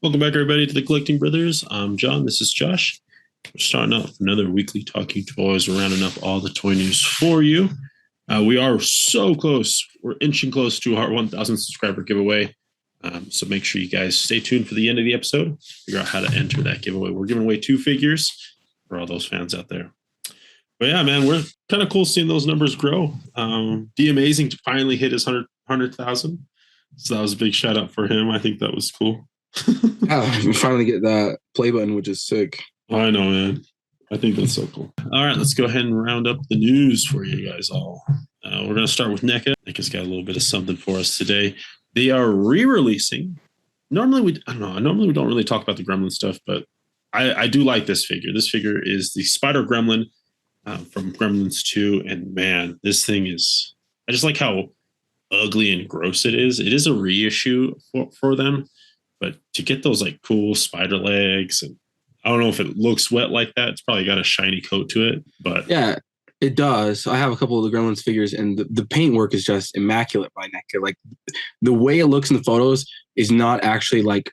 Welcome back, everybody, to the Collecting Brothers. I'm John. This is Josh. We're starting off another weekly Talking Toys. We're rounding up all the toy news for you. We are so close. We're inching close to our 1,000 subscriber giveaway. So make sure you guys stay tuned for the end of the episode. Figure out how to enter that giveaway. We're giving away 2 figures for all those fans out there. But yeah, man, we're kind of cool seeing those numbers grow. The Amazing to finally hit his 100,000. So that was a big shout out for him. I think that was cool. We finally get that play button, which is sick. I know, man. I think that's so cool. All right, let's go ahead and round up the news for you guys all. We're going to start with NECA. NECA's got a little bit of something for us today. They are re-releasing. Normally we don't really talk about the Gremlin stuff, but I do like this figure. This figure is the Spider Gremlin from Gremlins 2, and man, this thing is. I just like how ugly and gross it is. It is a reissue for them. But to get those like cool spider legs, and I don't know if it looks wet like that. It's probably got a shiny coat to it, but yeah, it does. I have a couple of the Gremlins figures, and the paintwork is just immaculate by NECA. Like the way it looks in the photos is not actually like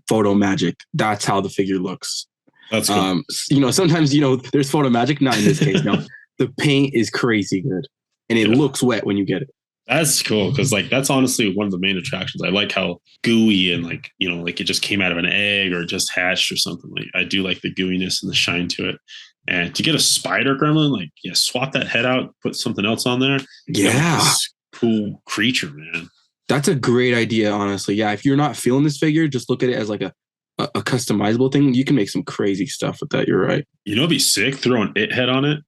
photo magic. That's how the figure looks. That's cool. Sometimes there's photo magic. Not in this case. No, the paint is crazy good, and it looks wet when you get it. That's cool because that's honestly one of the main attractions. I like how gooey and like it just came out of an egg or just hatched or something. Like I do like the gooiness and the shine to it. And to get a spider gremlin, swap that head out, put something else on there. Yeah, this cool creature, man. That's a great idea, honestly. Yeah, if you're not feeling this figure, just look at it as like a customizable thing. You can make some crazy stuff with that. You're right. It'd be sick throwing it head on it.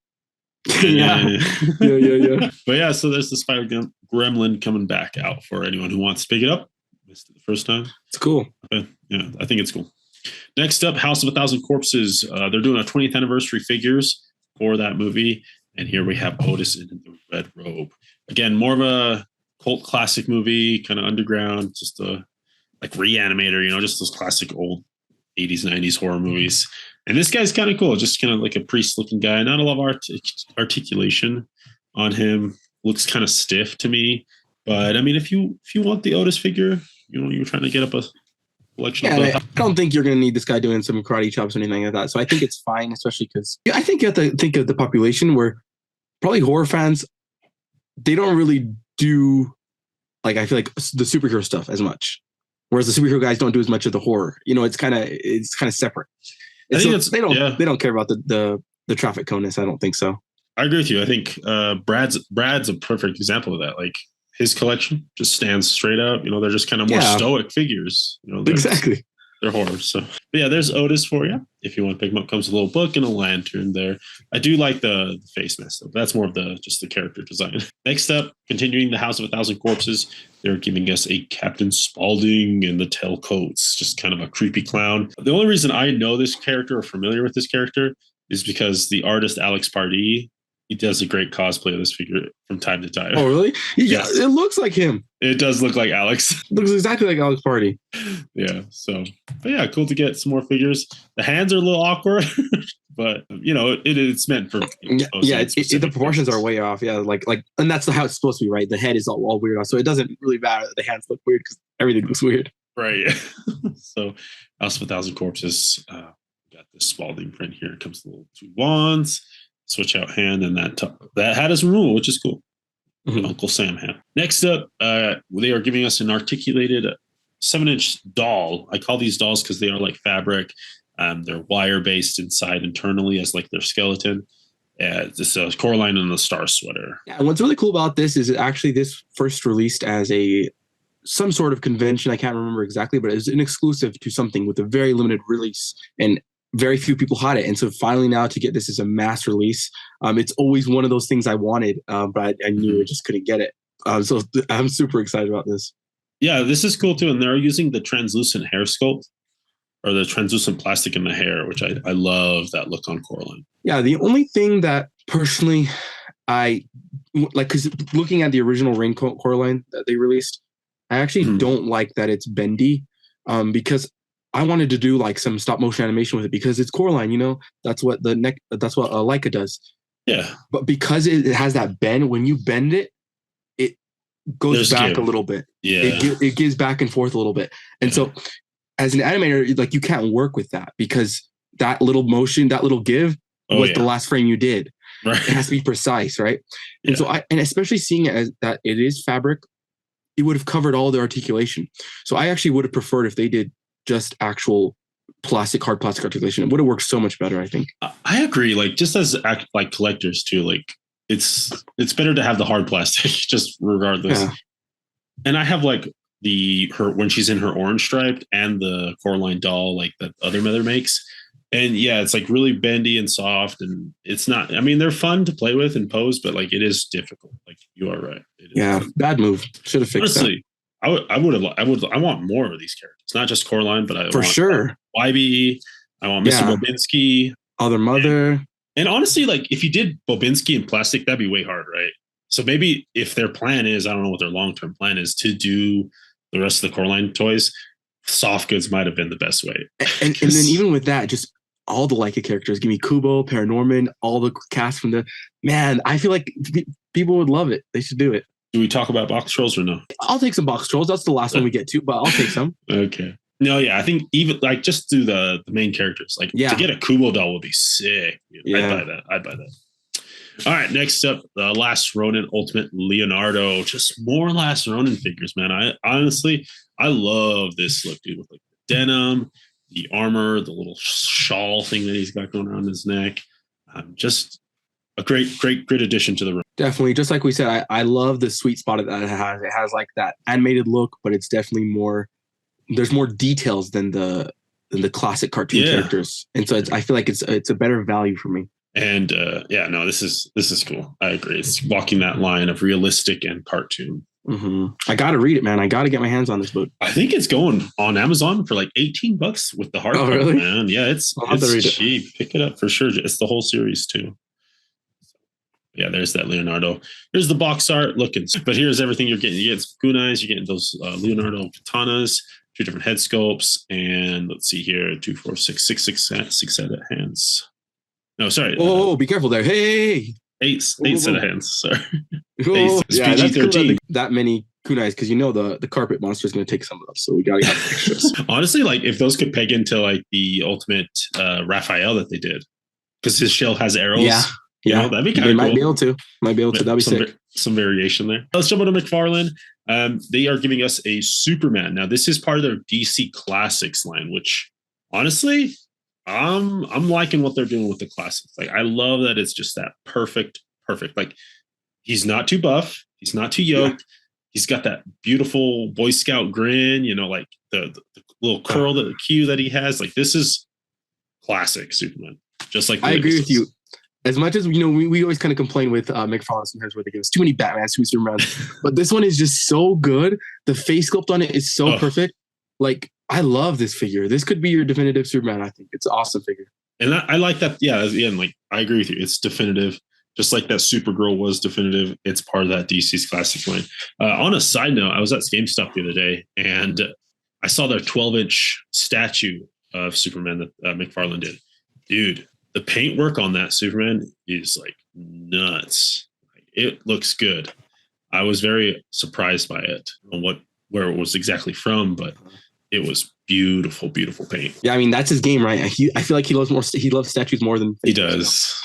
yeah. But yeah, so there's the Spider Gremlin coming back out for anyone who wants to pick it up. Missed it the first time. It's cool. But yeah, I think it's cool. Next up, House of 1,000 Corpses. They're doing a 20th anniversary figures for that movie. And here we have Otis in the red robe. Again, more of a cult classic movie, kind of underground, just a like Reanimator, just those classic old 80s, 90s horror movies. And this guy's kind of cool, just kind of like a priest-looking guy. Not a lot of articulation on him. Looks kind of stiff to me. But I mean, if you want the Otis figure, you're trying to get up a collection. Yeah, I don't think you're going to need this guy doing some karate chops or anything like that. So I think it's fine, especially because I think you have to think of the population where probably horror fans, they don't really do I feel like the superhero stuff as much. Whereas the superhero guys don't do as much of the horror. It's kind of separate. They don't care about the traffic conus. I don't think so. I agree with you. I think Brad's a perfect example of that. Like his collection just stands straight up. They're just kind of more stoic figures. Exactly. They're horror. So, but yeah, there's Otis for you. If you want to pick him up, comes a little book and a lantern there. I do like the face mask though. That's more of just the character design. Next up, continuing the House of 1,000 Corpses, they're giving us a Captain Spaulding in the tailcoats, just kind of a creepy clown. The only reason I know this character or familiar with this character is because the artist Alex Pardee, he does a great cosplay of this figure from time to time. Oh, really? Yeah, it looks like him. It does look like Alex. Looks exactly like Alex Pardee. Yeah, but yeah, cool to get some more figures. The hands are a little awkward, but it's meant for. The proportions are way off. Yeah, and that's how it's supposed to be, right? The head is all weird, so it doesn't really matter that the hands look weird because everything looks weird. Right. So, House of 1,000 Corpses. Got this Spaulding print here. It comes with little 2 wands. Switch out hand, and that hat is removable, which is cool. Mm-hmm. Uncle Sam hat. Next up, they are giving us an articulated 7-inch doll. I call these dolls because they are like fabric. They're wire based inside internally as like their skeleton. This is Coraline in the Star Sweater. Yeah, and what's really cool about this is actually this first released as some sort of convention. I can't remember exactly, but it was an exclusive to something with a very limited release, and very few people had it. And so finally now to get this as a mass release, it's always one of those things I wanted, but I knew I just couldn't get it. So I'm super excited about this. Yeah, this is cool too. And they're using the translucent hair sculpt or the translucent plastic in the hair, which I love that look on Coraline. Yeah, the only thing that personally I like, because looking at the original Raincoat Coraline that they released, I actually don't like that it's bendy, because I wanted to do like some stop motion animation with it because it's Coraline, that's what Leica does. Yeah. But because it has that bend, when you bend it, it goes back a little bit. Yeah. It gives back and forth a little bit. And so as an animator, like you can't work with that because that little motion, that little give was the last frame you did. Right. It has to be precise, right? Yeah. And so and especially seeing it as that it is fabric, it would have covered all the articulation. So I actually would have preferred if they did just actual hard plastic articulation. It would have worked so much better, I think. I agree. Like just as like collectors too, like it's better to have the hard plastic just regardless. Yeah. And I have like her when she's in her orange striped and the Coraline doll like that other mother makes. And yeah, it's like really bendy and soft, and it's not. I mean, they're fun to play with and pose, but like it is difficult. Like you are right. Yeah, bad move. Should have fixed Honestly, that. I want more of these characters, not just Coraline, but I for want sure YB. I want Mr. Bobinski, other mother. And honestly, like if you did Bobinski in plastic, that'd be way harder, right? So maybe if their plan is, I don't know what their long term plan is to do the rest of the Coraline toys, soft goods might have been the best way. And then even with that, just all the Leica characters, give me Kubo, Paranorman, all the cast from I feel like people would love it. They should do it. Do we talk about box trolls or no? I'll take some box trolls. That's the last one we get to, but I'll take some. Okay. No, yeah, I think even like just do the main characters. Like to get a Kubo doll would be sick. I'd buy that. All right, next up, the Last Ronin Ultimate Leonardo. Just more Last Ronin figures, man. I love this look, dude, with like the denim, the armor, the little shawl thing that he's got going around his neck. Just a great addition to the room. Definitely. Just like we said, I love the sweet spot that it has. It has like that animated look, but it's definitely there's more details than the classic cartoon characters. And so I feel like it's a better value for me. And this is cool. I agree. It's walking that line of realistic and cartoon. Mm-hmm. I got to read it, man. I got to get my hands on this book. I think it's going on Amazon for like $18 with the hardcover. Oh, really? Man, yeah, it's cheap. Pick it up for sure. It's the whole series too. Yeah, there's that Leonardo. Here's the box art looking, but here's everything you're getting. You get some kunais, you're getting those Leonardo katanas, 2 different head sculpts, and let's see here, 2, 4, 6 set of hands. No, sorry. Oh, be careful there. Hey. 8 set of hands. Sorry. Yeah, that's cool that many kunais because the carpet monster is going to take some of them, so we got to have extras. Honestly, like if those could peg into like the ultimate Raphael that they did, because his shell has arrows. Yeah, that'd be kind of cool. Might be able to. That'd be sick. Some variation there. Let's jump over to McFarlane. They are giving us a Superman. Now, this is part of their DC Classics line, which honestly, I'm liking what they're doing with the classics. Like, I love that it's just that perfect. Like, he's not too buff. He's not too yoked. Yeah. He's got that beautiful Boy Scout grin, like the little curl, the cue that he has. Like, this is classic Superman. Just like I agree with you. As much as we always kind of complain with McFarlane sometimes where they give us too many Batman, too many Superman, but this one is just so good. The face sculpt on it is so perfect. Like, I love this figure. This could be your definitive Superman. I think it's an awesome figure. And I like that. Yeah, again, like I agree with you. It's definitive, just like that Supergirl was definitive. It's part of that DC's classic line. On a side note, I was at GameStop the other day and I saw their 12-inch statue of Superman that McFarlane did. Dude, the paintwork on that Superman is like nuts. It looks good. I was very surprised by it on where it was exactly from, but it was beautiful paint. Yeah, I mean that's his game, right? I feel like he loves statues more than he does.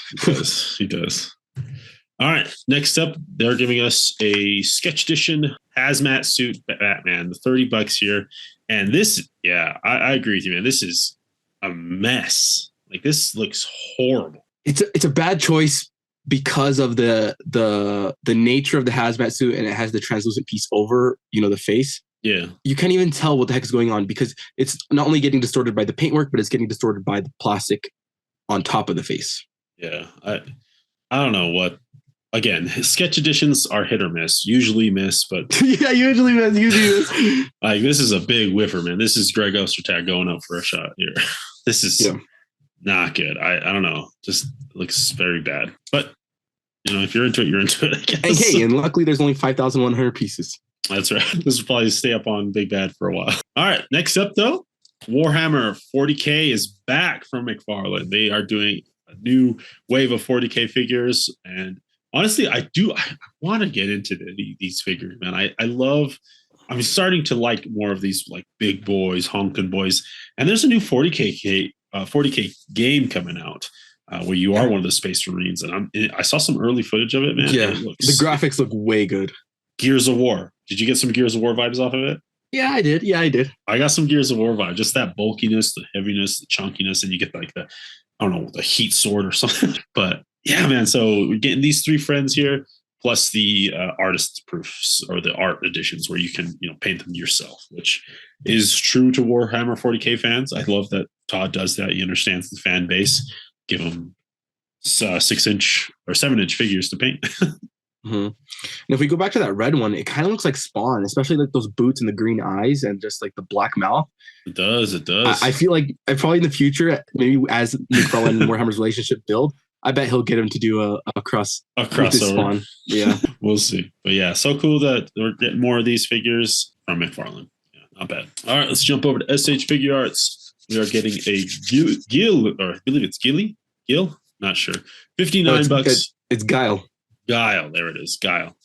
He does. All right, next up, they're giving us a sketch edition hazmat suit Batman, the $30 here, and this, I agree with you, man. This is a mess. Like this looks horrible. It's a bad choice because of the nature of the hazmat suit, and it has the translucent piece over the face. Yeah, you can't even tell what the heck is going on because it's not only getting distorted by the paintwork, but it's getting distorted by the plastic on top of the face. Yeah, I don't know what. Again, his sketch editions are hit or miss. Usually miss, but usually miss. Like this is a big whiffer, man. This is Greg Ostertag going up for a shot here. This is not good. I don't know. Just looks very bad. But if you're into it, you're into it. I guess. And luckily there's only 5,100 pieces. That's right. This will probably stay up on Big Bad for a while. All right. Next up, though, Warhammer 40K is back from McFarlane. They are doing a new wave of 40K figures. And honestly, I want to get into these figures, man. I love I'm starting to like more of these like big boys, honking boys. And there's a new 40K game coming out where you are one of the Space Marines. And I saw some early footage of it, man. Yeah, It the graphics look way good. Gears of War. Did you get some Gears of War vibes off of it? Yeah, I did. I got some Gears of War vibe. Just that bulkiness, the heaviness, the chunkiness, and you get like the, I don't know, the heat sword or something. But yeah, man. So we're getting these three friends here, plus the artist's proofs or the art editions where you can, paint them yourself, which is true to Warhammer 40K fans. I love that Todd does that. He understands the fan base. Give them 6-inch or 7-inch figures to paint. Mm-hmm. And if we go back to that red one, it kind of looks like Spawn, especially like those boots and the green eyes and just like the black mouth. It does. I feel like probably in the future, maybe as McFarlane and Warhammer's relationship build, I bet he'll get him to do a crossover. Spawn. Yeah, we'll see. But yeah, so cool that we're getting more of these figures from McFarlane. Yeah, not bad. All right, let's jump over to SH Figure Arts. We are getting a Gil, or I believe it's Gil, not sure. $59. It's Guile. Guile, there it is. Guile.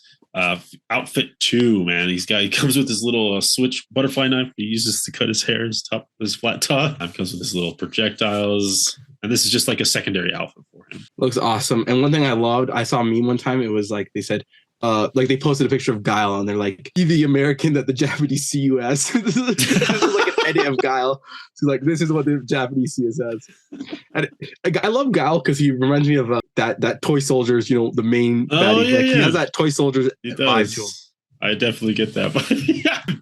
Outfit 2, man. He comes with his little switch butterfly knife he uses to cut his hair, his flat top. Comes with his little projectiles. And this is just like a secondary outfit for him. Looks awesome. And one thing I loved, I saw a meme one time. It was like they said, like they posted a picture of Guile and they're like, "Be the American that the Japanese see you as." This is like an edit of Guile. So like, this is what the Japanese see us as. And I love Guile because he reminds me of that Toy Soldiers, the main baddie. Yeah, He has that Toy Soldiers vibe to him. I definitely get that.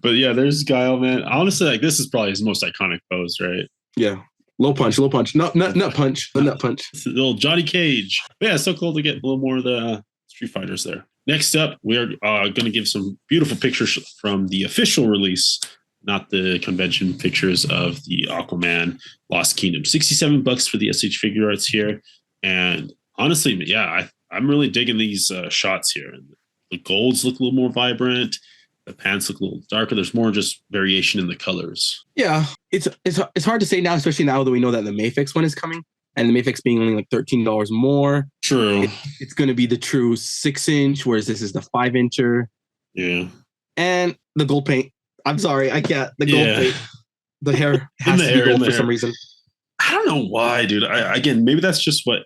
But yeah, there's Guile, man. Honestly, like this is probably his most iconic pose, right? Yeah. Low punch. Nut punch. The nut punch. It's a little Johnny Cage. But yeah, it's so cool to get a little more of the Street Fighters there. Next up, we are going to give some beautiful pictures from the official release, not the convention pictures of the Aquaman Lost Kingdom. $67 for the SH Figure Arts here. And honestly, yeah, I'm really digging these shots here. The golds look a little more vibrant. The pants look a little darker. There's more just variation in the colors. Yeah, it's hard to say now, especially now that we know that the Mayfix one is coming, and the Mayfix being only like $13 more. True. It's going to be the true 6-inch, whereas this is the 5-incher. Yeah. And the gold paint. I'm sorry, I can't. The gold paint. The hair has to be gold for some reason. I don't know why, dude. Again, maybe that's just what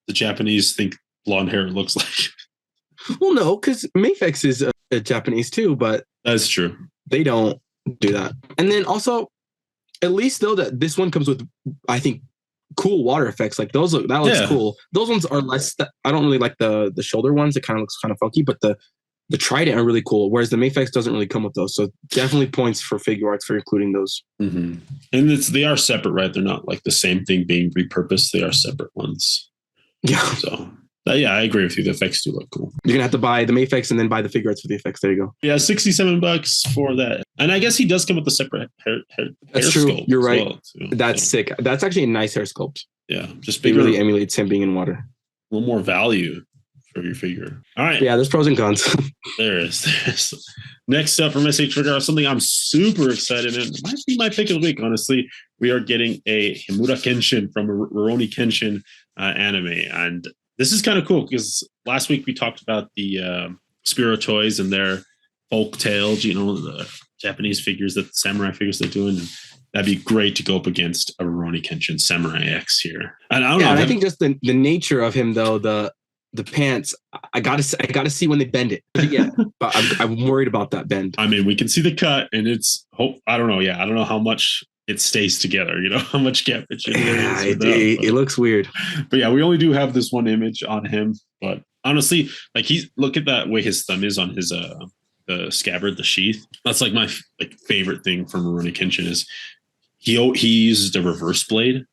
the Japanese think blonde hair looks like. Well, no, because Mayfix is Japanese too, but that's true. They don't do that. And then also, at least though that this one comes with, I think, cool water effects. Like that looks cool. Those ones are less. I don't really like the shoulder ones. It kind of looks kind of funky, but the Trident are really cool. Whereas the Mayfix doesn't really come with those. So definitely points for Figure Arts for including those. Mm-hmm. And they are separate, right? They're not like the same thing being repurposed. They are separate ones. Yeah. So. Yeah, I agree with you. The effects do look cool. You're gonna have to buy the Mayfix and then buy the Figure Arts for the effects. There you go. Yeah, $67 for that. And I guess he does come with a separate hair That's true. sculpt. You're right. Well, That's sick. That's actually a nice hair sculpt. Yeah, just bigger. It really emulates him being in water. A little more value for your figure. All right. Yeah, there's pros and cons. There is. Next up from SH Figure Arts, something I'm super excited and might be my pick of the week, honestly. We are getting a Himura Kenshin from Rurouni Kenshin anime. And this is kind of cool because last week we talked about the Spiro toys and their folk tales, the Japanese figures, the samurai figures they're doing. And that'd be great to go up against a Rurouni Kenshin Samurai X here. And I don't know. And I think just the nature of him, though, the pants, I gotta see when they bend it. Yeah, but I'm worried about that bend. I mean, we can see the cut, and it's I don't know. Yeah, I don't know how much it stays together, how much gap it looks weird. But yeah, we only do have this one image on him. But honestly, like look at that way his thumb is on his the scabbard, the sheath. That's like my favorite thing from Rurouni Kenshin is he used a reverse blade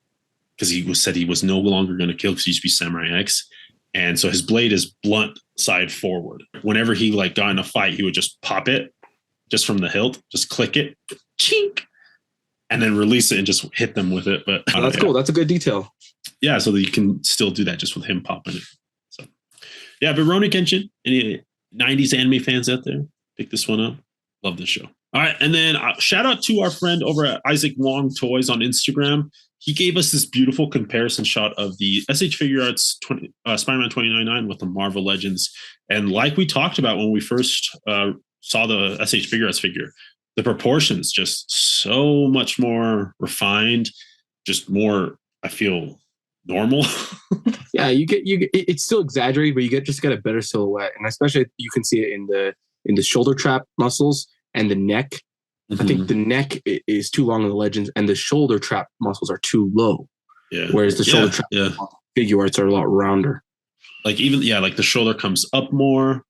because said he was no longer going to kill because he used to be Samurai X. And so his blade is blunt side forward. Whenever he got in a fight, he would just pop it just from the hilt, just click it, chink, and then release it and just hit them with it. But that's cool. That's a good detail. Yeah, so that you can still do that just with him popping it. So yeah, but Rurouni Kenshin, any 90s anime fans out there, pick this one up. Love this show. All right, and then shout out to our friend over at Isaac Wong Toys on Instagram. He gave us this beautiful comparison shot of the SH Figure Arts Spider-Man 2099 with the Marvel Legends. And like we talked about when we first saw the SH Figure Arts figure, the proportions just so much more refined, just more, I feel, normal. Yeah, it's still exaggerated, but just get a better silhouette, and especially you can see it in the shoulder trap muscles and the neck. I think the neck is too long in the Legends, and the shoulder trap muscles are too low. Yeah. Whereas the shoulder trap figure arts are a lot rounder. Like like the shoulder comes up more.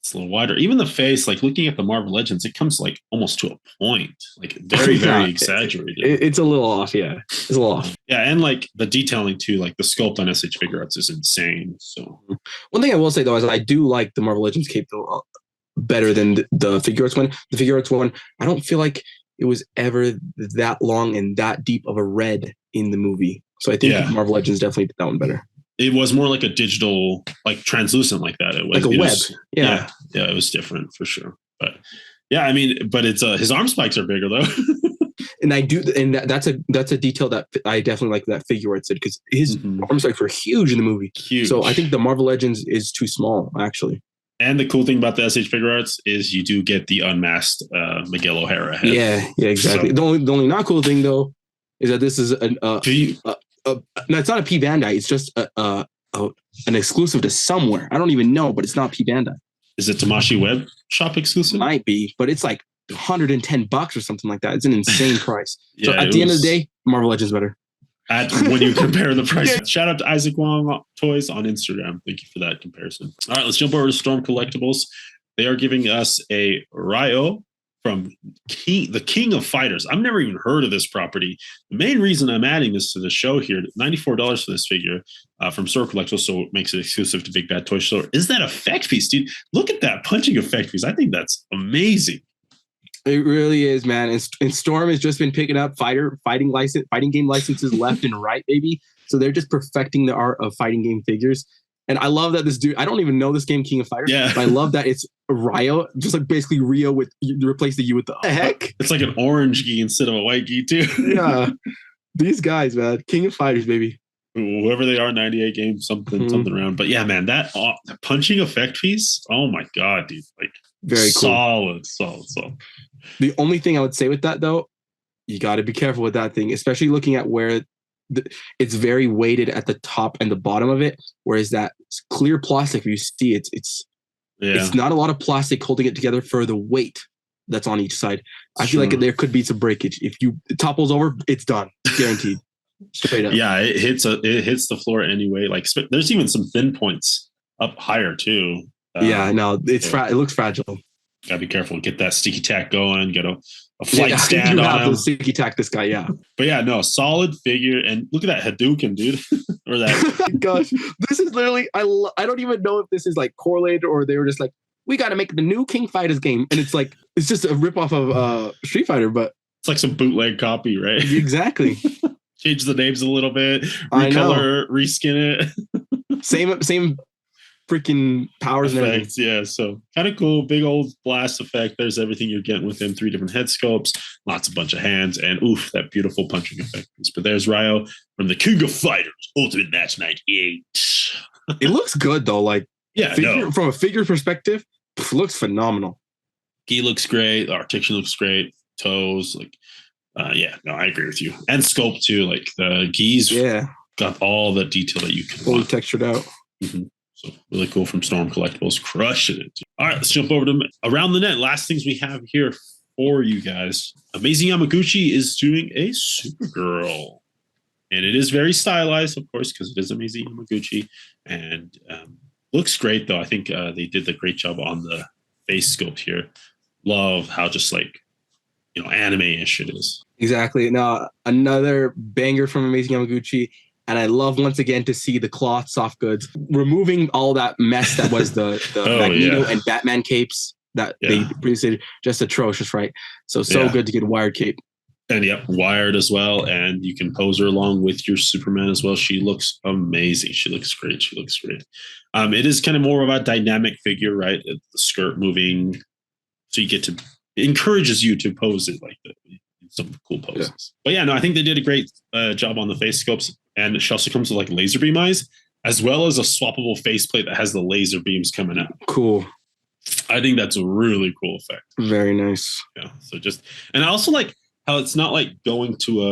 It's a little wider. Even the face, like looking at the Marvel Legends, it comes like almost to a point. Like very, very exaggerated. It's a little off, yeah. It's a little off. Yeah, and like the detailing too, like the sculpt on SH Figure Arts is insane. So one thing I will say though is I do like the Marvel Legends cape though better than the Figure Arts one. The Figure Arts one, I don't feel like it was ever that long and that deep of a red in the movie. So I think Marvel Legends definitely did that one better. It was more like a digital, like translucent like that. It was like a web. Yeah, it was different for sure. But yeah, I mean, but it's his arm spikes are bigger though. And that's a detail that I definitely like that Figure Arts did, because his arm spikes were huge in the movie. Huge. So I think the Marvel Legends is too small, actually. And the cool thing about the SH Figure Arts is you do get the unmasked Miguel O'Hara head. Yeah, exactly. So, the only not cool thing though is that this is no, it's not a P Bandai. It's just an exclusive to somewhere. I don't even know, but it's not P Bandai. Is it Tamashii Web Shop exclusive? Might be, but it's like $110 or something like that. It's an insane price. So at the end of the day, Marvel Legends better. When you compare the price. Shout out to Isaac Wong Toys on Instagram. Thank you for that comparison. All right, let's jump over to Storm Collectibles. They are giving us a Ryo from the King of Fighters. I've never even heard of this property. The main reason I'm adding this to the show here, $94 for this figure from Storm Collectibles, so it makes it exclusive to Big Bad Toy Store, is that effect piece, dude. Look at that punching effect piece. I think that's amazing. It really is, man. And Storm has just been picking up fighting game licenses left and right, baby. So they're just perfecting the art of fighting game figures. And I love that this dude, I don't even know this game, King of Fighters. Yeah. But I love that it's Ryo, just like basically Rio with replace the U with the heck. It's like an orange gi instead of a white gi too. Yeah. These guys, man. King of Fighters, baby. Whoever they are, 98 games, something around. But yeah, man, that punching effect piece, oh my God, dude. Like very cool. Solid. The only thing I would say with that though, you got to be careful with that thing, especially looking at where it's very weighted at the top and the bottom of it, whereas that clear plastic, if you see it's not a lot of plastic holding it together for the weight that's on each side. I feel like there could be some breakage. If it topples over, it's done, guaranteed. Straight up. Yeah, it hits the floor anyway. Like there's even some thin points up higher too. It looks fragile. Gotta be careful. Get that sticky tack going. Get a flight stand on him. Sticky tack this guy, yeah. But yeah, no, solid figure. And look at that Hadouken, dude. Or that. Gosh, this is literally. I don't even know if this is like correlated or they were just like, we got to make the new King Fighters game, and it's like it's just a ripoff of Street Fighter, but it's like some bootleg copy, right? Exactly. Change the names a little bit, recolor, reskin it. Same freaking powers effects, and everything. Yeah, so kind of cool. Big old blast effect. There's everything you're getting with them. 3 different head sculpts, bunch of hands, and that beautiful punching effect. But there's Ryo from the King of Fighters Ultimate Match 98. It looks good though. Like from a figure perspective, looks phenomenal. Gi looks great. The articulation looks great. Toes, I agree with you. And sculpt too. Like the gis, got all the detail that you can fully textured out. Mm-hmm. So really cool from Storm Collectibles, crushing it. All right, let's jump over to Around the Net. Last things we have here for you guys. Amazing Yamaguchi is doing a Supergirl. And it is very stylized, of course, because it is Amazing Yamaguchi. And looks great, though. I think they did a great job on the face sculpt here. Love how just like, anime-ish it is. Exactly. Now, another banger from Amazing Yamaguchi. And I love once again to see the cloth soft goods removing all that mess that was the Magneto and Batman capes that they produced. Just atrocious, right? So good to get a wired cape. And wired as well. And you can pose her along with your Superman as well. She looks amazing. She looks great. It is kind of more of a dynamic figure, right? The skirt moving. So it encourages you to pose it like that. Some cool poses. But I think they did a great job on the face sculpts. And she also comes with like laser beam eyes, as well as a swappable faceplate that has the laser beams coming out. Cool. I think that's a really cool effect. Very nice. Yeah. So just, and I also like how it's not like going to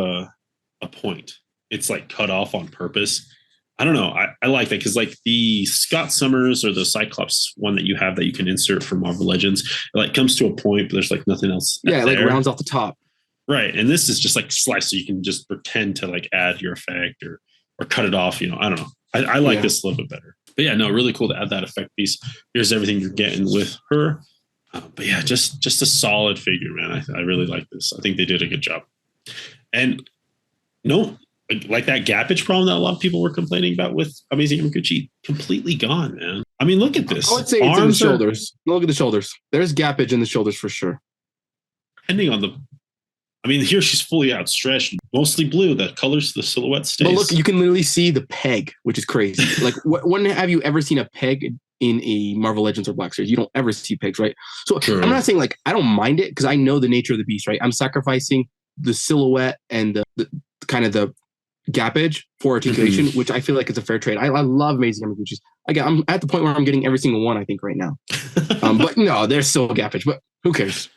a point. It's like cut off on purpose. I don't know. I like that because like the Scott Summers or the Cyclops one that you have that you can insert for Marvel Legends, it like comes to a point, but there's like nothing else. Yeah, it like rounds off the top. Right. And this is just like slice, so you can just pretend to like add your effect or cut it off. You know, I don't know. I like this a little bit better. But yeah, no, really cool to add that effect piece. Here's everything you're getting with her. But yeah, just a solid figure, man. I really like this. I think they did a good job. And no, like that gappage problem that a lot of people were complaining about with Amazing Yamaguchi, completely gone, man. I mean, look at this. I would say it's in the shoulders. Look at the shoulders. There's gappage in the shoulders for sure. Depending on the, I mean, here she's fully outstretched, mostly blue. That colors the silhouette stays. But look, you can literally see the peg, which is crazy. Like, when have you ever seen a peg in a Marvel Legends or Black Series? You don't ever see pegs, right? So True. I'm not saying like I don't mind it because I know the nature of the beast, right? I'm sacrificing the silhouette and the kind of the gappage for articulation, which I feel like is a fair trade. I love Amazing Yamaguchis. Again, I'm at the point where I'm getting every single one, I think, right now. But no, there's still gappage, but who cares?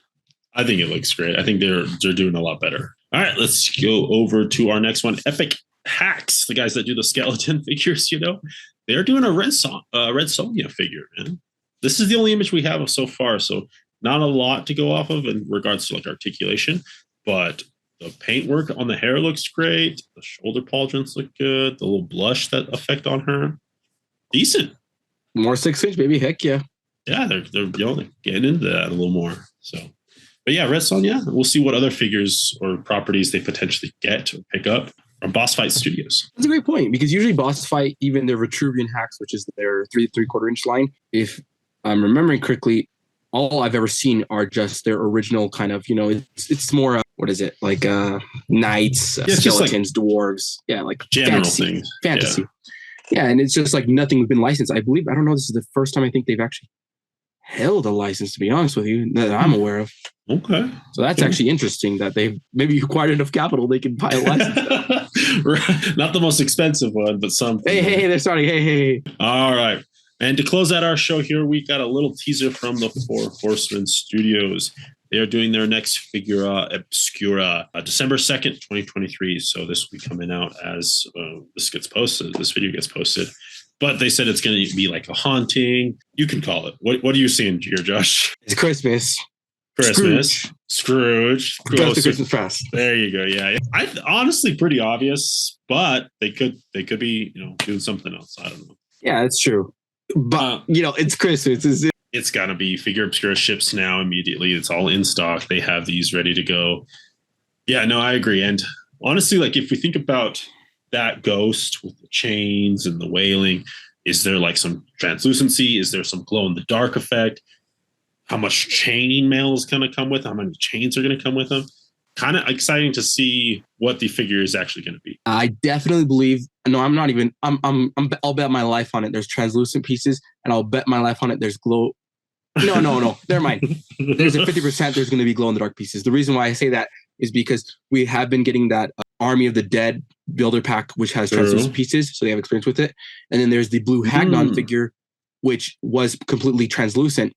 I think it looks great. I think they're doing a lot better. All right, let's go over to our next one. Epic Hacks, the guys that do the skeleton figures, you know, they're doing a Red Sonja figure, man. This is the only image we have so far, so not a lot to go off of in regards to like articulation, but the paintwork on the hair looks great. The shoulder pauldrons look good. The little blush that effect on her, decent. More 6-inch, baby. Heck yeah. Yeah, they're getting into that a little more. So, but yeah, Red Sonja. We'll see what other figures or properties they potentially get or pick up from Boss Fight Studios. That's a great point because usually Boss Fight, even their Vitruvian hacks, which is their 3/4 inch line, if I'm remembering correctly, all I've ever seen are just their original kind of, you know, it's more, what is it? Like knights, skeletons, like dwarves. Yeah, like general things. Fantasy. Yeah, and it's just like nothing's been licensed. I believe, I don't know, this is the first time I think they've actually held a license, to be honest with you, that I'm aware of. Okay. So that's actually interesting that they've maybe acquired enough capital they can buy a license. Right. Not the most expensive one, but some. Hey, they're starting. Hey. All right. And to close out our show here, we got a little teaser from the Four Horsemen Studios. They are doing their next Figura Obscura December 2nd, 2023. So this will be coming out as this video gets posted. But they said it's going to be like a haunting. You can call it. What are you seeing here, Josh? It's Christmas. Scrooge. Goes to Christmas past. There you go. Yeah. I honestly pretty obvious, but they could be, you know, doing something else. I don't know. Yeah, it's true. But you know, it's Christmas. It's gotta be. Figure Obscura ships now immediately. It's all in stock. They have these ready to go. Yeah, no, I agree. And honestly, like if we think about that ghost with the chains and the wailing, is there like some translucency? Is there some glow in the dark effect? How much chain mail is going to come with? How many chains are going to come with them? Kind of exciting to see what the figure is actually going to be. I definitely believe. No, I'm not even. I'll bet my life on it. There's translucent pieces, and I'll bet my life on it. There's glow. No. Never mind. There's a 50%. There's going to be glow in the dark pieces. The reason why I say that is because we have been getting that Army of the Dead builder pack, which has translucent pieces, so they have experience with it. And then there's the blue Hagnon figure, which was completely translucent.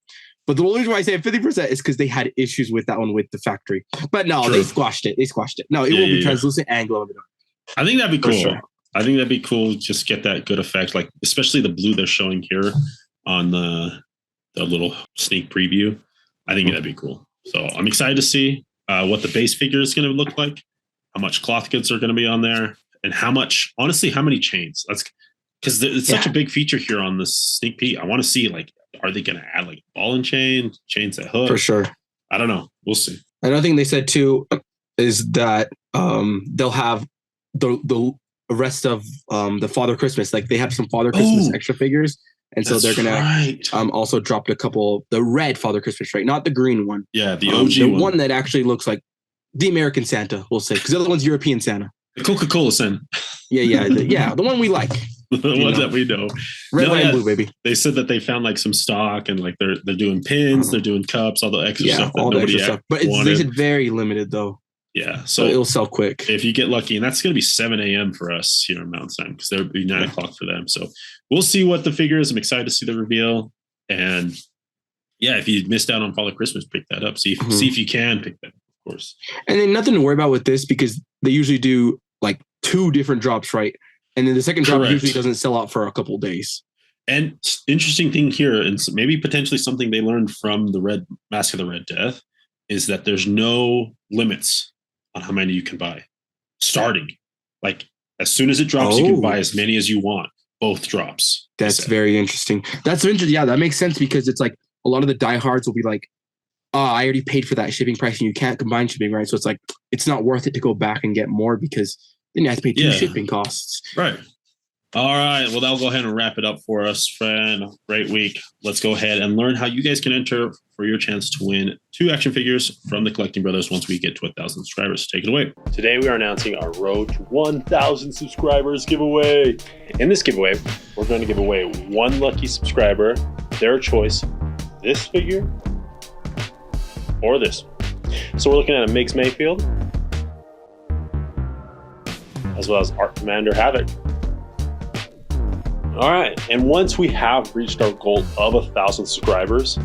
But the only reason why I say 50% is because they had issues with that one with the factory. But no, they squashed it. No, it will be translucent and glow in the dark. I think that'd be cool. Sure. I think that'd be cool. Just get that good effect, like especially the blue they're showing here on the little sneak preview. I think that'd be cool. So I'm excited to see what the base figure is going to look like, how much cloth goods are going to be on there, and how many chains. That's because it's such a big feature here on this sneak peek. I want to see like, are they going to add like ball and chains that hook? For sure. I don't know. We'll see. Another thing they said too is that they'll have the rest of the Father Christmas. Like they have some Father Christmas extra figures. And so they're going to also drop a couple, the red Father Christmas, right? Not the green one. Yeah, the OG one that actually looks like the American Santa, we'll say. Because the other one's European Santa. The Coca-Cola Santa. Yeah. The one we like. The one that we know. Red, white, and blue, baby. They said that they found like some stock and like they're doing pins, they're doing cups, all the extra stuff that nobody stuff. But they said very limited though. Yeah. So it'll sell quick. If you get lucky, and that's going to be 7 a.m. for us here in Mountain Time because there'll be 9 o'clock for them. So we'll see what the figure is. I'm excited to see the reveal. And Yeah, if you missed out on Father Christmas, pick that up. See if you can pick that up, of course. And then nothing to worry about with this because they usually do like 2 different drops, right? And then the second drop usually doesn't sell out for a couple of days. And interesting thing here, and maybe potentially something they learned from the Red Mask of the Red Death, is that there's no limits on how many you can buy. Starting, like as soon as it drops, you can buy as many as you want. Both drops. That's very interesting. That's interesting. Yeah, that makes sense because it's like a lot of the diehards will be like, "Oh, I already paid for that shipping price, and you can't combine shipping, right?" So it's like it's not worth it to go back and get more because then you have to pay 2 shipping costs. Right. All right. Well, that'll go ahead and wrap it up for us, friend. Great week. Let's go ahead and learn how you guys can enter for your chance to win 2 action figures from the Collecting Brothers once we get to 1,000 subscribers. Take it away. Today, we are announcing our Road to 1,000 subscribers giveaway. In this giveaway, we're going to give away 1 lucky subscriber, their choice, this figure or this. So we're looking at a Miggs Mayfield, as well as Art Commander Havoc. All right, and once we have reached our goal of 1,000 subscribers,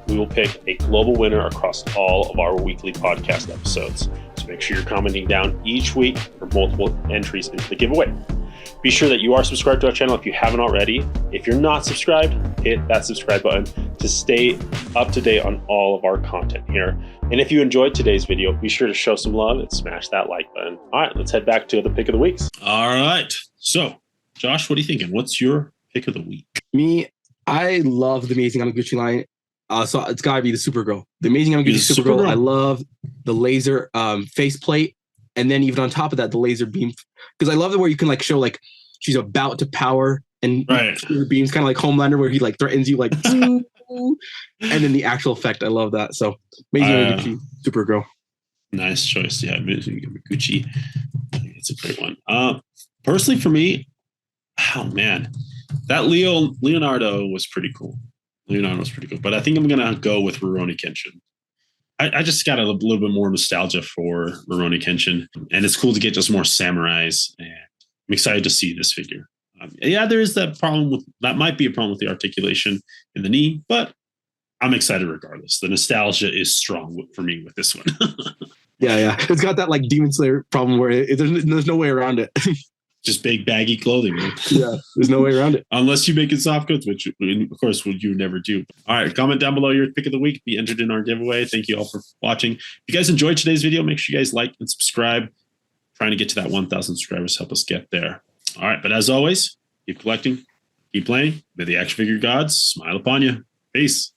we will pick a global winner across all of our weekly podcast episodes. So make sure you're commenting down each week for multiple entries into the giveaway. Be sure that you are subscribed to our channel if you haven't already. If you're not subscribed, hit that subscribe button to stay up to date on all of our content here. And if you enjoyed today's video, be sure to show some love and smash that like button. All right, let's head back to the pick of the weeks. All right, so Josh, what are you thinking? What's your pick of the week? Me, I love the Amazing Gucci line. So it's got to be the Supergirl. The Amazing Gucci Supergirl. I love the laser faceplate. And then even on top of that, the laser beam. Because I love it where you can like show like she's about to power and her beams kind of like Homelander where he like threatens you like and then the actual effect. I love that. So Amazing Gucci Supergirl. Nice choice. Yeah, Amazing Gucci. It's a great one. Personally for me, oh man, that Leonardo was pretty cool. But I think I'm gonna go with Rurouni Kenshin. I just got a little bit more nostalgia for Rurouni Kenshin, and it's cool to get just more samurais. And I'm excited to see this figure. Yeah, there is that problem with that. Might be a problem with the articulation in the knee, but I'm excited regardless. The nostalgia is strong for me with this one. Yeah, it's got that like Demon Slayer problem where there's no way around it. Just big baggy clothing, man. Yeah, there's no way around it. Unless you make it soft goods, which of course you never do. All right, comment down below your pick of the week. Be entered in our giveaway. Thank you all for watching. If you guys enjoyed today's video, make sure you guys like and subscribe. Trying to get to that 1,000 subscribers, help us get there. All right, but as always, keep collecting, keep playing. May the action figure gods smile upon you. Peace.